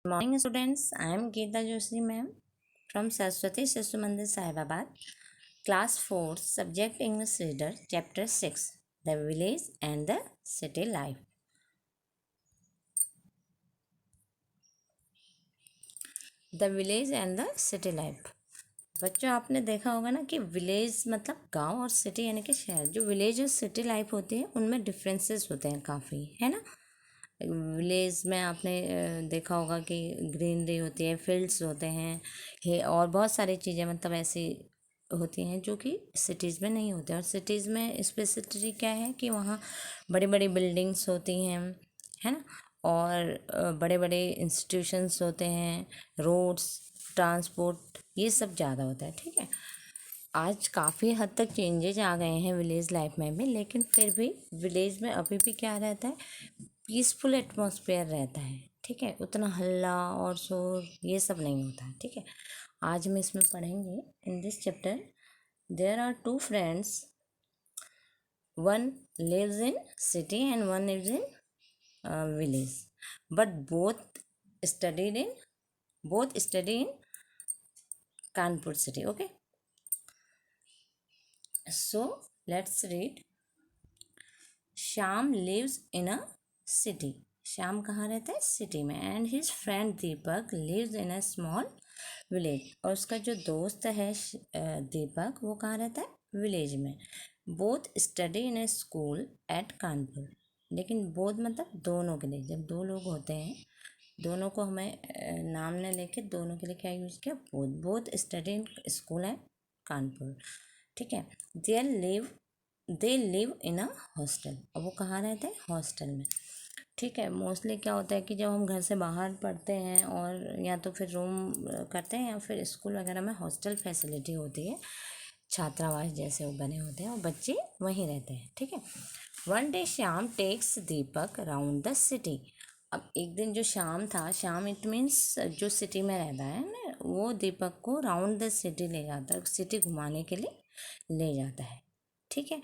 Morning students, I am Geeta Joshi ma'am from Saraswati Sishu Mandir Sahibabad, class 4, subject English reader, chapter 6, the village and the city life. The village and the city life. बच्चों आपने देखा होगा ना कि village मतलब गांव और city यानी कि शहर। जो विलेज और सिटी लाइफ होती है उनमें डिफरेंसेस होते हैं काफ़ी, है ना। विलेज में आपने देखा होगा कि ग्रीनरी होती है, फील्ड्स होते हैं और बहुत सारी चीज़ें मतलब ऐसी होती हैं जो कि सिटीज़ में नहीं होती। और सिटीज़ में स्पेसिफिसिटी क्या है कि वहाँ बड़ी बड़ी बिल्डिंग्स होती हैं, है ना। और बड़े बड़े इंस्टीट्यूशंस होते हैं, रोड्स, ट्रांसपोर्ट, ये सब ज़्यादा होता है, ठीक है। आज काफ़ी हद तक चेंजेज आ गए हैं विलेज लाइफ में भी, लेकिन फिर भी विलेज में अभी भी क्या रहता है, पीसफुल एटमॉस्फेयर रहता है, ठीक है। उतना हल्ला और शोर ये सब नहीं होता है, ठीक है। आज हम इसमें पढ़ेंगे in this chapter there are two friends, one lives in city and one lives in village, but studied in both study in Kanpur city. Okay, so let's read. Shyam lives in a city. Shyam कहाँ रहता है, city में। And his friend Deepak lives in a small village, और उसका जो दोस्त है दीपक, वो कहाँ रहता है, विलेज में। Both study in a school eight Kanpur. लेकिन बोथ मतलब दोनों के लिए, जब दो लोग होते हैं, दोनों को हमें नाम ने लेके दोनों के लिए क्या यूज़ किया, both. Both study in school है कानपुर, ठीक है। They live in a hostel, और वो कहाँ रहते हैं, हॉस्टल में, ठीक है। मोस्टली क्या होता है कि जब हम घर से बाहर पढ़ते हैं और या तो फिर रूम करते हैं या फिर स्कूल वगैरह में हॉस्टल फैसिलिटी होती है, छात्रावास जैसे वो बने होते हैं और बच्चे वहीं रहते हैं, ठीक है। One day Shyam takes Deepak round the city. अब एक दिन जो शाम था, शाम इट मीन्स जो सिटी में रहता है ना, वो दीपक को राउंड द सिटी ले जाता है, सिटी घुमाने के लिए ले जाता है, ठीक है।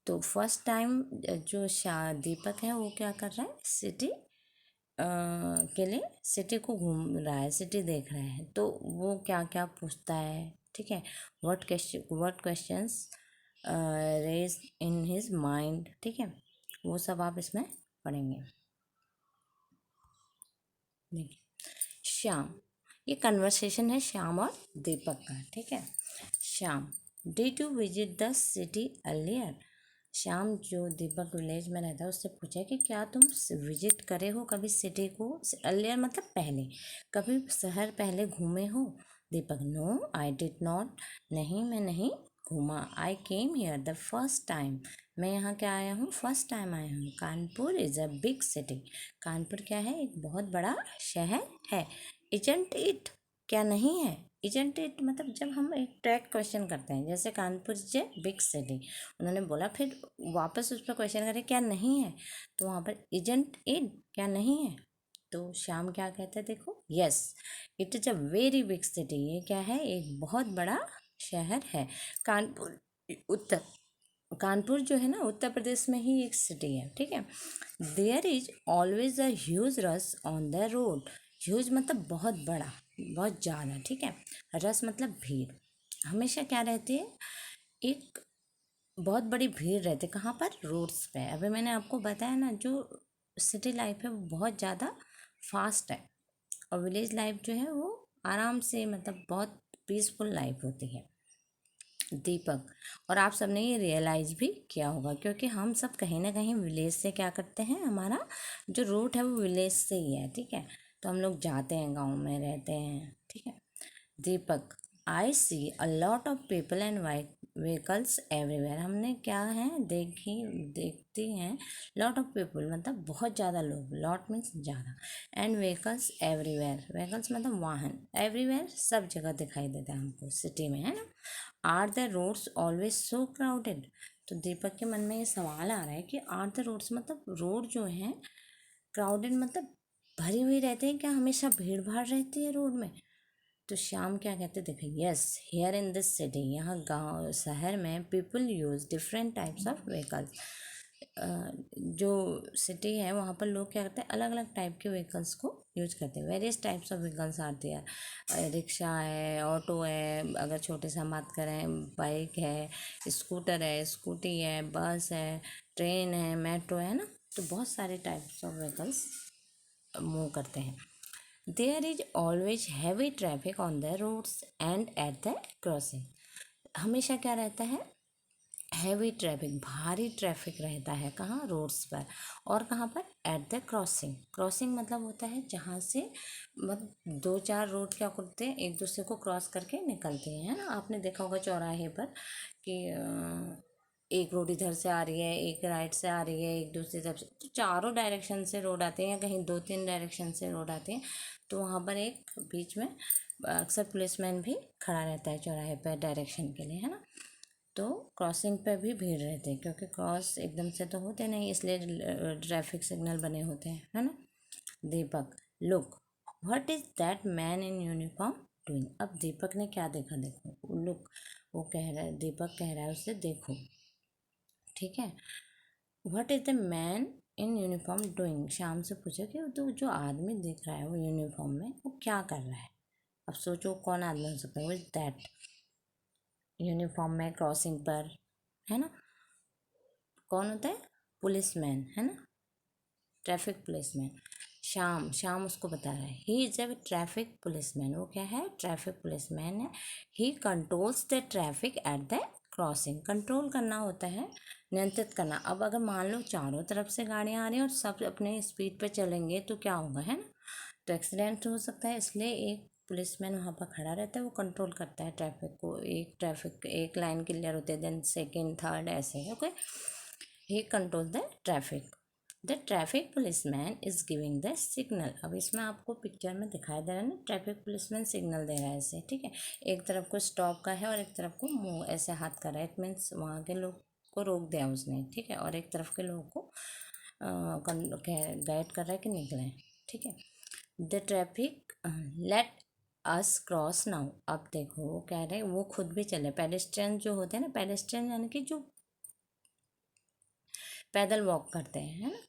तो फर्स्ट टाइम जो दीपक है वो क्या कर रहा है, सिटी के लिए सिटी को घूम रहा है, सिटी देख रहा है। तो वो क्या क्या पूछता है, ठीक है। What questions raise in his mind, ठीक है। वो सब आप इसमें पढ़ेंगे। देखिए, श्याम, ये कन्वर्सेशन है श्याम और दीपक का, ठीक है। Shyam, did you visit the city earlier. Shyam जो दीपक विलेज में रहता है उससे पूछा कि क्या तुम विजिट करे हो कभी सिटी को, अर्लियर मतलब पहले, कभी शहर पहले घूमे हो। Deepak, no I did not, नहीं मैं नहीं घूमा। I came here the first time, मैं यहाँ क्या आया हूँ, फर्स्ट टाइम आया हूँ। Kanpur is a big city, Kanpur क्या है, एक बहुत बड़ा शहर है। इजंट इट, क्या नहीं है। इजंट इट मतलब जब हम एक ट्रैक क्वेश्चन करते हैं, जैसे Kanpur is a big city, उन्होंने बोला, फिर वापस उस पर क्वेश्चन करें क्या नहीं है, तो वहाँ पर इजंट इट, क्या नहीं है। तो श्याम क्या कहते हैं, देखो, yes it is a very big city, ये क्या है, एक बहुत बड़ा शहर है। कानपुर उत्तर कानपुर जो है ना, उत्तर प्रदेश में ही एक सिटी है, ठीक है। There is always a huge rush on the road. Huge मतलब बहुत बड़ा, बहुत ज़्यादा, ठीक है। रश मतलब भीड़, हमेशा क्या रहती है, एक बहुत बड़ी भीड़ रहती है, कहाँ पर, रोड्स पे। अभी मैंने आपको बताया ना, जो सिटी लाइफ है वो बहुत ज़्यादा फास्ट है, और विलेज लाइफ जो है वो आराम से मतलब बहुत पीसफुल लाइफ होती है। दीपक, और आप सबने ये रियलाइज भी किया होगा, क्योंकि हम सब कहीं ना कहीं विलेज से क्या करते हैं, हमारा जो रूट है वो विलेज से ही है, ठीक है। तो हम लोग जाते हैं, गांव में रहते हैं, ठीक है। Deepak, I see a lot of people and vehicles everywhere. हमने क्या है, देखती हैं, लॉट ऑफ पीपल मतलब बहुत ज़्यादा लोग, लॉट मीन्स ज़्यादा, एंड व्हीकल्स एवरीवेयर, व्हीकल्स मतलब वाहन, एवरीवेयर सब जगह दिखाई देता है हमको सिटी में, है ना। Are the roads always so crowded. तो दीपक के मन में ये सवाल आ रहा है कि आर द रोड्स मतलब रोड जो है, क्राउडेड मतलब भरी हुई रहती है क्या, हमेशा भीड़ भाड़ रहती है रोड में। तो श्याम क्या कहते, देखे, yes here in this city, यहाँ गांव शहर में people use different types of vehicles, जो सिटी है वहाँ पर लोग क्या करते हैं, अलग अलग टाइप के व्हीकल्स को यूज करते हैं। वेरियस टाइप्स ऑफ व्हीकल्स आती है, रिक्शा है, ऑटो है, अगर छोटे से हम बात करें बाइक है, स्कूटर है, स्कूटी है, बस है, ट्रेन है, मेट्रो है ना। तो बहुत सारे टाइप्स ऑफ व्हीकल्स मूव करते हैं। There is always heavy traffic on the roads and at the crossing. हमेशा क्या रहता है, हैवी ट्रैफिक, भारी ट्रैफिक रहता है। कहाँ? रोड्स पर। और कहाँ पर? Eight the crossing. क्रॉसिंग मतलब होता है जहाँ से मतलब दो चार रोड क्या करते हैं, एक दूसरे को क्रॉस करके निकलते हैं, है ना। आपने देखा होगा चौराहे पर कि एक रोड इधर से आ रही है, एक राइट से आ रही है, एक दूसरी तरफ से, तो चारों डायरेक्शन से रोड आते हैं या कहीं दो तीन डायरेक्शन से रोड आते हैं। तो वहाँ पर एक बीच में अक्सर पुलिसमैन भी खड़ा रहता है चौराहे पर डायरेक्शन के लिए, है ना। तो क्रॉसिंग पे भी भीड़ रहती है, क्योंकि क्रॉस एकदम से तो होते नहीं, इसलिए ट्रैफिक सिग्नल बने होते हैं, है ना। Deepak, look, what is that man in uniform doing. अब दीपक ने क्या देखा, देखो लुक, वो कह रहा है, दीपक कह रहा है उससे देखो, ठीक है। What is the man in uniform doing, शाम से पूछा कि तो जो आदमी दिख रहा है वो यूनिफॉर्म में, वो क्या कर रहा है। अब सोचो कौन आदमी हो सकता है, वो इज दैट, यूनिफॉर्म में क्रॉसिंग पर, है ना। कौन होता है? पुलिसमैन, है ना, ट्रैफिक पुलिसमैन। श्याम, श्याम उसको बता रहा है, he is a traffic policeman. वो क्या है? ट्रैफिक पुलिसमैन है। ही controls the traffic eight the crossing. Control करना होता है, नियंत्रित करना। अब अगर मान लो चारों तरफ से गाड़ियाँ आ रही हैं और सब अपने स्पीड पे चलेंगे तो क्या होगा, है ना। तो एक्सीडेंट हो सकता है, इसलिए एक पुलिसमैन वहाँ पर खड़ा रहता है, वो कंट्रोल करता है ट्रैफिक को। एक लाइन क्लियर होते हैं, देन सेकेंड थर्ड ऐसे, okay. He control the traffic. The traffic policeman is giving the signal. अब इसमें आपको पिक्चर में दिखाई दे रहा है ना, ट्रैफिक पुलिसमैन सिग्नल दे रहा है ऐसे, ठीक है। एक तरफ को स्टॉप का है और एक तरफ को मुंह ऐसे हाथ कर रहा है, इट मीन्स वहाँ के लोग को रोक दिया उसने, ठीक है। और एक तरफ के लोगों को गाइड कर रहा है कि निकलें, ठीक है। The traffic let us cross now. अब देखो वो कह रहे हैं वो खुद भी चले, पेडेस्ट्रियन जो होते हैं ना, पेडेस्ट्रियन यानी कि जो पैदल वॉक करते हैं, है ना।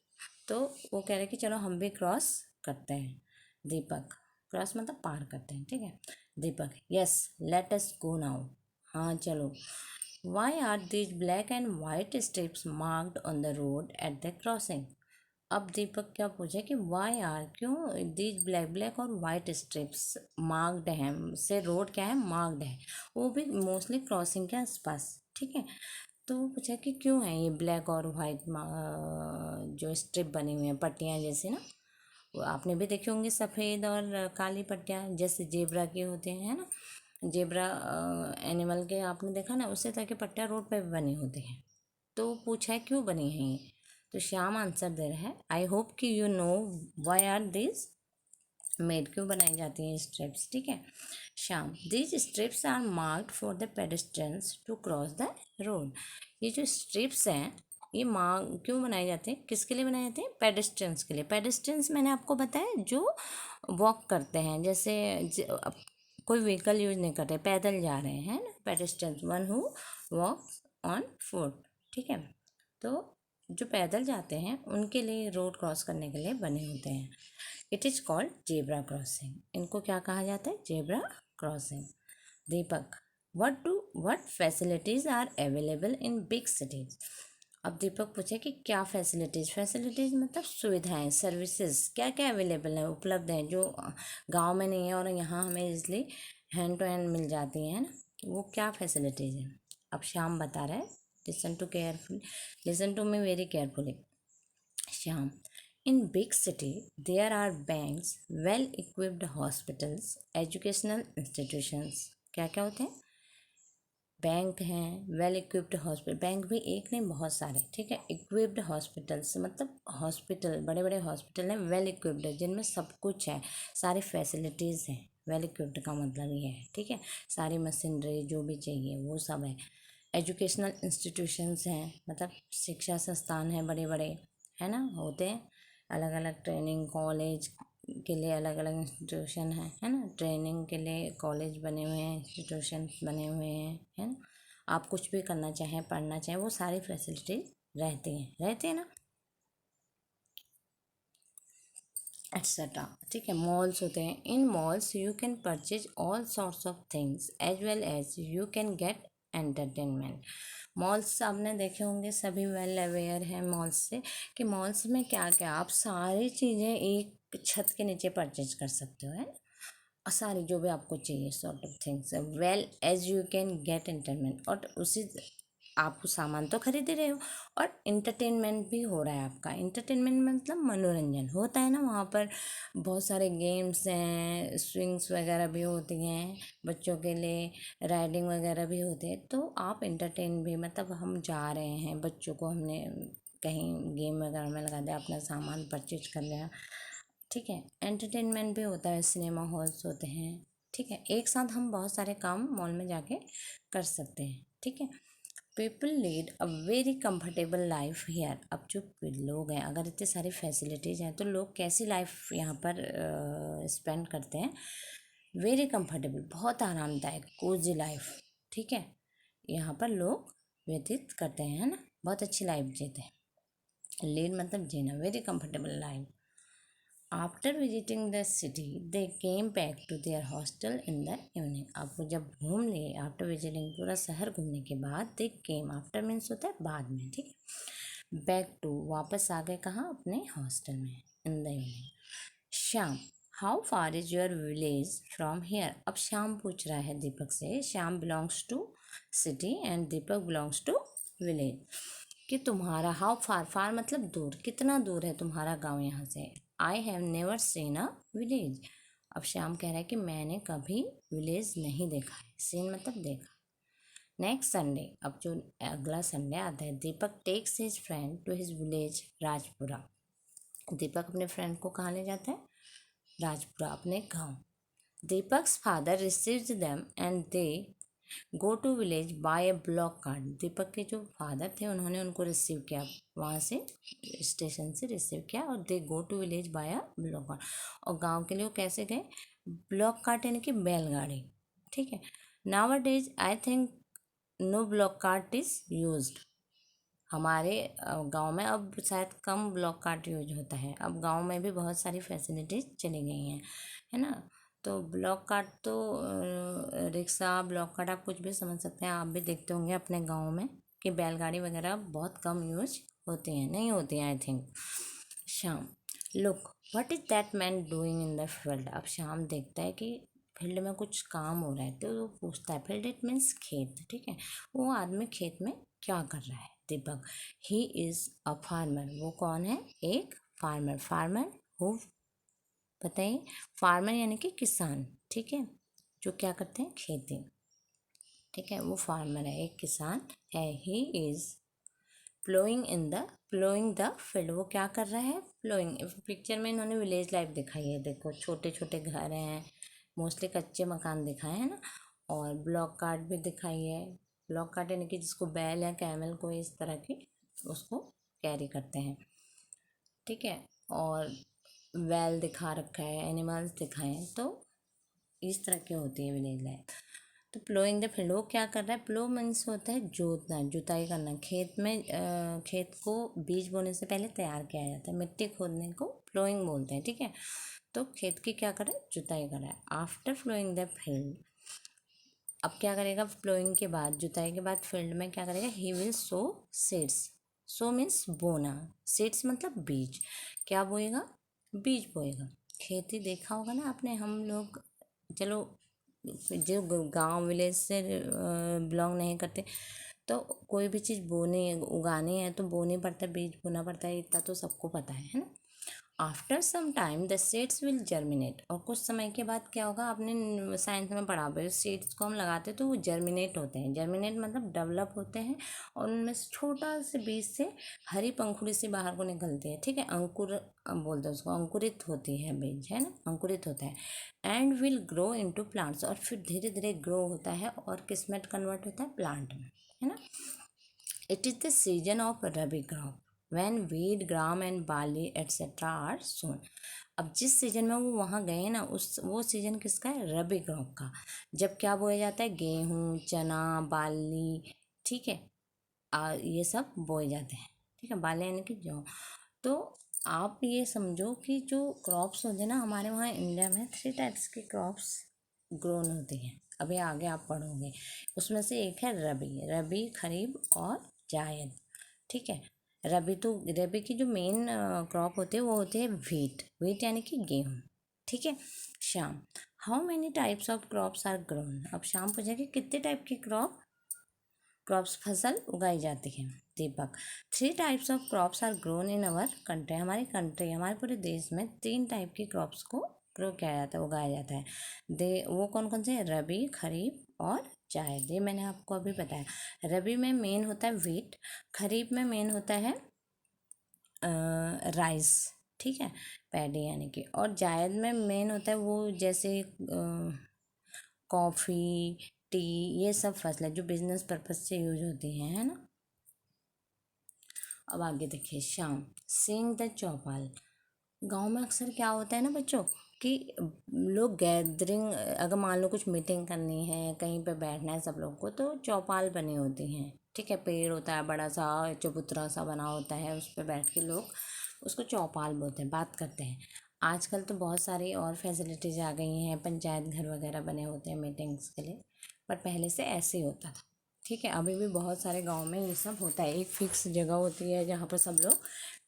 तो वो कह रहे हैं कि चलो हम भी क्रॉस करते हैं। दीपक, क्रॉस मतलब पार करते हैं, ठीक है। Deepak, yes let us go now. हाँ चलो। Why are these black and white strips marked on the road at the crossing. अब दीपक क्या पूछे कि वाई आर, क्यों दीज ब्लैक ब्लैक और वाइट स्ट्रिप्स मार्क्ड हैं, से रोड क्या है, मार्क्ड है, वो भी मोस्टली क्रॉसिंग के आसपास, ठीक है। तो वो पूछा कि क्यों है ये ब्लैक और वाइट जो स्ट्रिप बनी हुई हैं, पट्टियाँ जैसे ना, वो आपने भी देखे होंगे, सफ़ेद और काली पट्टियाँ जैसे जेब्रा के होते हैं, है ना। जेब्रा एनिमल के आपने देखा ना, उसी तरह की पट्टियाँ रोड पे भी बनी होती हैं। तो वो पूछा है क्यों बनी है ये। तो श्याम आंसर दे रहा है, आई होप कि you know why are this made, क्यों बनाई जाती हैं स्ट्रिप्स, ठीक है। Shyam, these strips are marked for the pedestrians to cross the road. ये जो स्ट्रिप्स हैं ये मार्क क्यों बनाए जाते हैं, किसके लिए बनाए जाते हैं, पेडेस्ट्रियंस के लिए। पेडेस्ट्रियंस मैंने आपको बताया जो वॉक करते हैं, जैसे कोई व्हीकल यूज नहीं कर रहे, पैदल जा रहे हैं ना, pedestrians one who walk on foot, ठीक है। तो जो पैदल जाते हैं उनके लिए रोड क्रॉस करने के लिए बने होते हैं। It is called zebra crossing. इनको क्या कहा जाता है, zebra crossing. Deepak, what facilities are available in big cities. अब दीपक पूछे कि क्या फैसिलिटीज़ मतलब सुविधाएं, सर्विसेज क्या क्या अवेलेबल है, उपलब्ध हैं, जो गांव में नहीं है और यहाँ हमें इजली हैंड टू हैंड मिल जाती हैं ना, वो क्या फैसिलिटीज़ हैं। अब श्याम बता रहा है, listen to me very carefully. Shyam, in big city there are banks, well equipped hospitals, educational institutions। क्या क्या होते हैं, बैंक हैं, वेल इक्विप्ड हॉस्पिटल, बैंक भी एक नहीं बहुत सारे, ठीक है। इक्विप्ड हॉस्पिटल्स मतलब हॉस्पिटल, बड़े बड़े हॉस्पिटल हैं, वेल इक्विप्ड है, जिनमें सब कुछ है, सारी फैसिलिटीज़ हैं। वेल इक्विप्ड का मतलब ये है, ठीक है, सारी मशीनरी जो भी चाहिए वो सब है। एजुकेशनल इंस्टीट्यूशंस हैं, मतलब शिक्षा संस्थान हैं बड़े बड़े, है ना, होते हैं। अलग अलग ट्रेनिंग कॉलेज के लिए अलग अलग इंस्टीट्यूशन है ना, ट्रेनिंग के लिए कॉलेज बने हुए हैं, इंस्टीट्यूशन बने हुए हैं, है ना। आप कुछ भी करना चाहें, पढ़ना चाहें, वो सारी फैसिलिटी रहते हैं ना, एक्सेट्रा। ठीक है, मॉल्स होते हैं। In malls you can purchase all sorts of things as well as you can get entertainment. Malls आपने देखे होंगे, सभी वेल अवेयर हैं मॉल्स से कि मॉल्स में क्या क्या आप सारी चीज़ें एक छत के नीचे परचेज कर सकते हो, है ना। और सारी जो भी आपको चाहिए sort of things well as you can get entertainment, और उसी आप सामान तो खरीद ही रहे हो और इंटरटेनमेंट भी हो रहा है आपका। इंटरटेनमेंट मतलब मनोरंजन होता है ना, वहाँ पर बहुत सारे गेम्स हैं, स्विंग्स वगैरह भी होती हैं बच्चों के लिए, राइडिंग वगैरह भी होते हैं। तो आप इंटरटेन भी, मतलब हम जा रहे हैं, बच्चों को हमने कहीं गेम वगैरह में लगा दिया, अपना सामान परचेज कर लिया, ठीक है। एंटरटेनमेंट भी होता है, सिनेमा हॉल्स होते हैं, ठीक है। एक साथ हम बहुत सारे काम मॉल में जाके कर सकते हैं, ठीक है। People lead a very comfortable life hair. अब जो लोग हैं, अगर इतनी सारी फैसिलिटीज़ हैं तो लोग कैसी लाइफ यहाँ पर स्पेंड करते हैं, वेरी कंफर्टेबल, बहुत आरामदायक, कोजी लाइफ, ठीक है, यहाँ पर लोग व्यतीत करते हैं, है ना, बहुत अच्छी लाइफ जीते हैं। लीड मतलब जीना, very comfortable life. After visiting the city they came back to their hostel in the evening. अब वो जब घूम लिए, आफ्टर विजिटिंग पूरा शहर घूमने के बाद, दे केम, आफ्टर मीन्स होता है बाद में, ठीक है। बैक टू वापस आ गए, कहाँ, अपने हॉस्टल में, in the evening. Shyam, how far is your village from here. अब श्याम पूछ रहा है दीपक से, Shyam belongs to city and Deepak belongs to village, कि तुम्हारा, हाउ फार, फार मतलब दूर, कितना दूर है तुम्हारा गांव यहाँ से। I have never seen a village. अब श्याम कह रहा है कि मैंने कभी विलेज नहीं देखा है, सीन मतलब देखा। नेक्स्ट संडे, अब जो अगला संडे आता है, Deepak takes his friend to his village Rajpura. Deepak अपने फ्रेंड को कहाँ ले जाता है, राजपुरा, अपने गांव। Deepak's father receives them and they go to village by a bullock cart. Deepak के जो फादर थे उन्होंने उनको रिसीव किया, वहाँ से स्टेशन से रिसीव किया, और they go to village by a bullock cart. और गांव के लिए वो कैसे गए, ब्लॉक कार्ट यानी कि बैलगाड़ी, ठीक है। Nowadays I think no bullock cart is used. हमारे गांव में अब शायद कम ब्लॉक कार्ट यूज होता है, अब गांव में भी बहुत सारी फैसिलिटीज चली गई हैं, है ना। तो ब्लॉक कार्ट तो रिक्शा, ब्लॉक कार्ट, आप कुछ भी समझ सकते हैं, आप भी देखते होंगे अपने गांव में कि बैलगाड़ी वगैरह बहुत कम यूज होती हैं, नहीं होती हैं आई थिंक। शाम, look what is that man doing in the field. अब शाम देखता है कि फील्ड में कुछ काम हो रहा है, तो वो पूछता है, फील्ड इट मीन्स खेत, ठीक है, वो आदमी खेत में क्या कर रहा है। दीपक, ही इज अ फार्मर, वो कौन है, एक फार्मर। फार्मर हो, बताइए, फार्मर यानी कि किसान, ठीक है, जो क्या करते हैं, खेती, ठीक है, वो फार्मर है, एक किसान है। He is ploughing in the, ploughing the field, वो क्या कर रहा है, प्लोइंग। पिक्चर में इन्होंने विलेज लाइफ दिखाई है, देखो छोटे छोटे घर हैं, मोस्टली कच्चे मकान दिखाए हैं ना, और ब्लॉक कार्ट भी दिखाई है। ब्लॉक कार्ट यानी कि जिसको बैल या कैमल को इस तरह की उसको कैरी करते हैं, ठीक है। और बैल दिखा रखा है, एनिमल्स दिखाए हैं, तो इस तरह की होती है विलेज लाइफ। तो प्लोइंग द फील्ड, वो क्या कर रहा है, प्लो मीन्स होता है जोतना, जुताई करना, खेत में खेत को बीज बोने से पहले तैयार किया जाता है, मिट्टी खोदने को प्लोइंग बोलते हैं, ठीक है। तो खेत की क्या कर रहा है, जुताई कर रहा है। आफ्टर प्लोइंग द फील्ड, अब क्या करेगा, प्लोइंग के बाद, जुताई के बाद फील्ड में क्या करेगा, he will so seeds. So means बोना, सीड्स मतलब बीज, क्या बोएगा, बीज बोएगा। खेती देखा होगा ना आपने, हम लोग, चलो जो गांव विलेज से बिलोंग नहीं करते, तो कोई भी चीज़ बोनी उगानी है तो बोनी पड़ता है, बीज बोना पड़ता है, इतना तो सबको पता है ना। After some time the seeds will germinate, और कुछ समय के बाद क्या होगा, आपने साइंस में पढ़ा होगा, सीड्स को हम लगाते हैं तो वो जर्मिनेट होते हैं, जर्मिनेट मतलब डेवलप होते हैं, और उनमें से छोटा से बीज से हरी पंखुड़ी से बाहर को निकलती है, ठीक है, अंकुर बोलते हैं उसको, अंकुरित होती है बीज, है ना, अंकुरित होता है। And will grow into plants, और फिर धीरे धीरे ग्रो होता है और किस में कन्वर्ट होता है, प्लांट में, है ना। It is the season of rabi crop when wheat, gram and barley etcetera are sown. अब जिस सीजन में वो वहाँ गए ना, उस वो सीजन किसका है, रबी क्रॉप का, जब क्या बोया जाता है, गेहूँ, चना, बार्ली, ठीक है, ये सब बोए जाते हैं, ठीक है, बाले यानी कि जौ। तो आप ये समझो कि जो क्रॉप्स होते हैं ना हमारे वहाँ इंडिया में 3 टाइप्स के क्रॉप्स ग्रोन होते हैं। अभी आगे आप पढ़ोगे, उसमें से एक है रबी। रबी, खरीफ और जायद। ठीक है, रबी की जो मेन क्रॉप होते हैं वो होते हैं व्हीट। व्हीट यानी कि गेहूँ। ठीक है। Sham, how many types of crops are grown. अब शाम पूछेगी कितने टाइप की क्रॉप्स फसल उगाई जाती है। Deepak, 3 types of crops are grown in our country. हमारी कंट्री, हमारे पूरे देश में 3 टाइप की क्रॉप्स को ग्रो किया जाता है, उगाया जाता है। वो कौन कौन से? रबी, खरीफ और जायद। ये मैंने आपको अभी बताया। रबी में मेन होता है व्हीट, खरीफ में मेन होता है राइस। ठीक है, पैडी यानी कि, और जायद में मेन होता है वो जैसे कॉफ़ी, टी, ये सब फसलें जो बिजनेस पर्पज से यूज होती हैं, है ना। अब आगे देखिए, शाम, सीइंग द चौपाल। गांव में अक्सर क्या होता है ना बच्चों, कि लोग गैदरिंग, अगर मान लो कुछ मीटिंग करनी है, कहीं पे बैठना है सब लोग को, तो चौपाल बनी होती हैं। ठीक है, पेड़ होता है बड़ा सा, चबूतरा सा बना होता है, उस पर बैठ के लोग उसको चौपाल बोलते हैं, बात करते हैं। आजकल तो बहुत सारी और फैसिलिटीज़ आ गई हैं, पंचायत घर वगैरह बने होते हैं मीटिंग्स के लिए, पर पहले से ऐसे ही होता था। ठीक है, अभी भी बहुत सारे गांव में ये सब होता है, एक फिक्स जगह होती है जहाँ पर सब लोग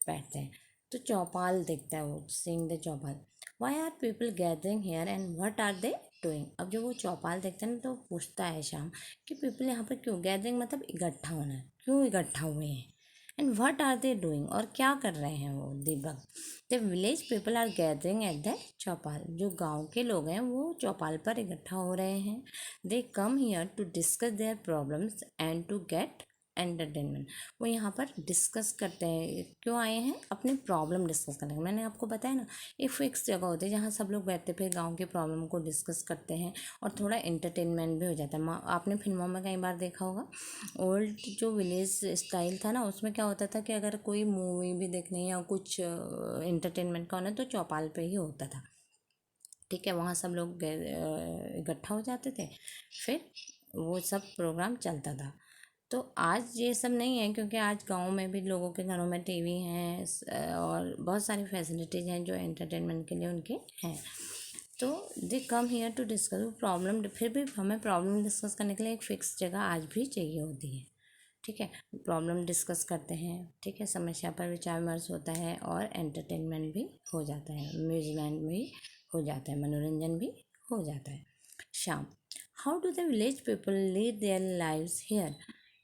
बैठते हैं। तो चौपाल देखता है वो, seeing the chaupal. Why are people gathering here and what are they doing. अब जब वो चौपाल देखते हैं ना तो पूछता है शाम कि पीपल यहाँ पर क्यों, गैदरिंग मतलब इकट्ठा होना, क्यों इकट्ठा हुए हैं, and what are they doing, और क्या कर रहे हैं वो। Deepak, the village people are gathering at the chaupal. जो गांव के लोग हैं वो चौपाल पर इकट्ठा हो रहे हैं। They come here to discuss their problems and to get entertainment. वो यहाँ पर डिस्कस करते हैं, क्यों आए हैं, अपनी प्रॉब्लम डिस्कस करने के। मैंने आपको बताया ना, एक फिक्स जगह होती है जहाँ सब लोग बैठते फिर गांव के प्रॉब्लम को डिस्कस करते हैं, और थोड़ा एंटरटेनमेंट भी हो जाता है। आपने फिल्मों में कई बार देखा होगा, ओल्ड जो विलेज स्टाइल था ना, उसमें क्या होता था कि अगर कोई मूवी भी देखनी या कुछ एंटरटेनमेंट का होना तो चौपाल पे ही होता था। ठीक है, वहाँ सब लोग इकट्ठा हो जाते थे, फिर वो सब प्रोग्राम चलता था। तो आज ये सब नहीं है, क्योंकि आज गांव में भी लोगों के घरों में टीवी हैं, और बहुत सारी फैसिलिटीज़ हैं जो एंटरटेनमेंट के लिए उनके हैं। तो they come here to discuss problem. फिर भी हमें प्रॉब्लम डिस्कस करने के लिए एक फ़िक्स जगह आज भी चाहिए होती है। ठीक है, प्रॉब्लम डिस्कस करते हैं, ठीक है, समस्या पर विचार विमर्श होता है, और एंटरटेनमेंट भी हो जाता है, अम्यूजमेंट भी हो जाता है, मनोरंजन भी हो जाता है। Sham, how do the village people lead their lives here.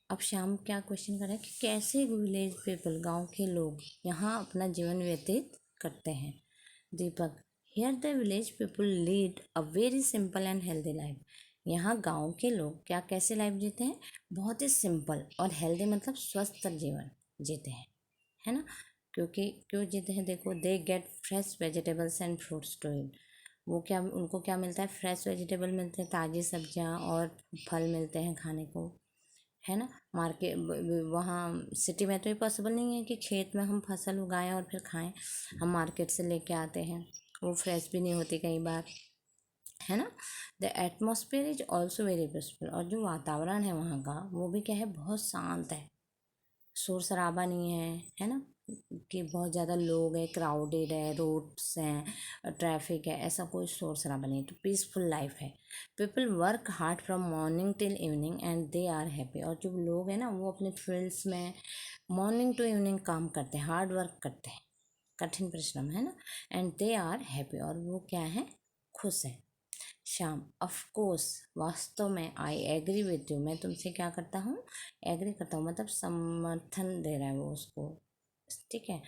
अब शाम क्या क्वेश्चन कर रहे हैं कि कैसे विलेज पीपल, गांव के लोग यहाँ अपना जीवन व्यतीत करते हैं। Deepak, here the village people lead a very simple and healthy life. यहाँ गांव के लोग क्या कैसे लाइफ जीते हैं, बहुत ही सिंपल और हेल्दी, मतलब स्वस्थ जीवन जीते हैं, है ना। क्योंकि क्यों जीते हैं, देखो, they get fresh vegetables and fruits to eat. वो क्या, उनको क्या मिलता है, फ्रेश वेजिटेबल मिलते हैं, ताज़ी सब्जियाँ और फल मिलते हैं खाने को, है ना। मार्केट, वहाँ सिटी में तो ये पॉसिबल नहीं है कि खेत में हम फसल उगाएं और फिर खाएं, हम मार्केट से लेके आते हैं, वो फ्रेश भी नहीं होती कई बार, है ना। The atmosphere is also very peaceful. और जो वातावरण है वहाँ का वो भी क्या है, बहुत शांत है, शोर शराबा नहीं है ना, कि बहुत ज़्यादा लोग हैं, क्राउडेड है, रोड्स हैं, ट्रैफिक है, ऐसा कोई शोर शराबा नहीं है। तो पीसफुल लाइफ है। People work hard from morning till evening and they are happy. और जो लोग हैं ना वो अपने फील्ड्स में मॉर्निंग टू इवनिंग काम करते हैं, हार्ड वर्क करते हैं, कठिन परिश्रम, है ना। एंड दे आर हैप्पी, और वो क्या है, खुश है। श्याम, ऑफ कोर्स, वास्तव में, आई एग्री विथ यू, मैं तुमसे क्या करता हूँ, एग्री करता हूँ, मतलब समर्थन दे रहा है वो उसको, ठीक है,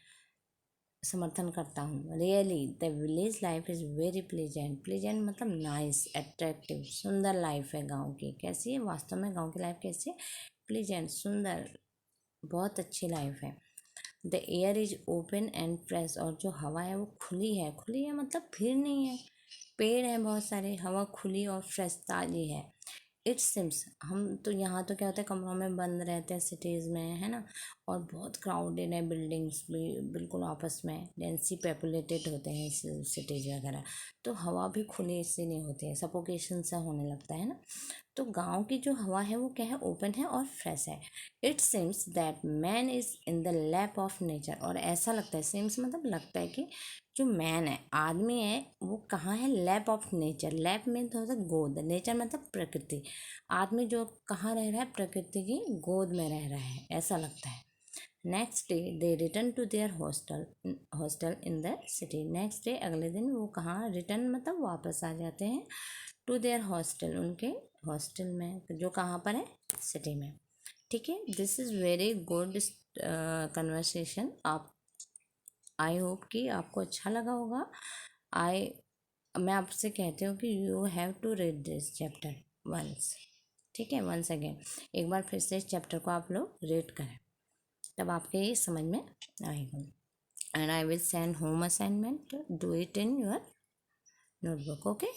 समर्थन करता हूँ। Really the village life is very pleasant. Pleasant मतलब नाइस, अट्रैक्टिव, सुंदर लाइफ है गांव की। कैसी है, वास्तव में गांव की लाइफ कैसी है, प्लेजेंट, सुंदर, बहुत अच्छी लाइफ है। The air is open and fresh, और जो हवा है वो खुली है। खुली है मतलब भीड़ नहीं है, पेड़ हैं बहुत सारे, हवा खुली और फ्रेश ताज़ी है। इट सिम्स, हम तो यहाँ तो क्या होता है, कमरों में बंद रहते हैं सिटीज़ में, है ना, और बहुत क्राउडेड है, बिल्डिंग्स भी बिल्कुल आपस में डेंसी पॉपुलेटेड होते हैं सिटीज वगैरह, तो हवा भी खुली से नहीं होती है, सफोकेशन सा होने लगता है ना। तो गांव की जो हवा है वो क्या है, ओपन है और फ्रेश है। It seems that man is in the lap of nature, और ऐसा लगता है, सीम्स मतलब लगता है कि जो मैन है, आदमी है, वो कहाँ है, लैप ऑफ नेचर। लैप में थोड़ा सा गोद, नेचर मतलब प्रकृति। आदमी जो कहाँ रह रहा है, प्रकृति की गोद में रह रहा है, ऐसा लगता है। Next day they return to their hostel in the city. Next day अगले दिन वो कहाँ, रिटर्न मतलब वापस आ जाते हैं, टू देयर हॉस्टल, उनके हॉस्टल में, जो कहाँ पर है, सिटी में। ठीक है, this is very good conversation. आप, आई होप कि आपको अच्छा लगा होगा। आई मैं आपसे कहती हूँ कि you have to read this chapter once. ठीक है, वंस अगेन, एक बार फिर से इस चैप्टर को आप लोग रीड करें, तब आपके ये समझ में आएगा। And I will send home assignment, do it in your notebook, okay.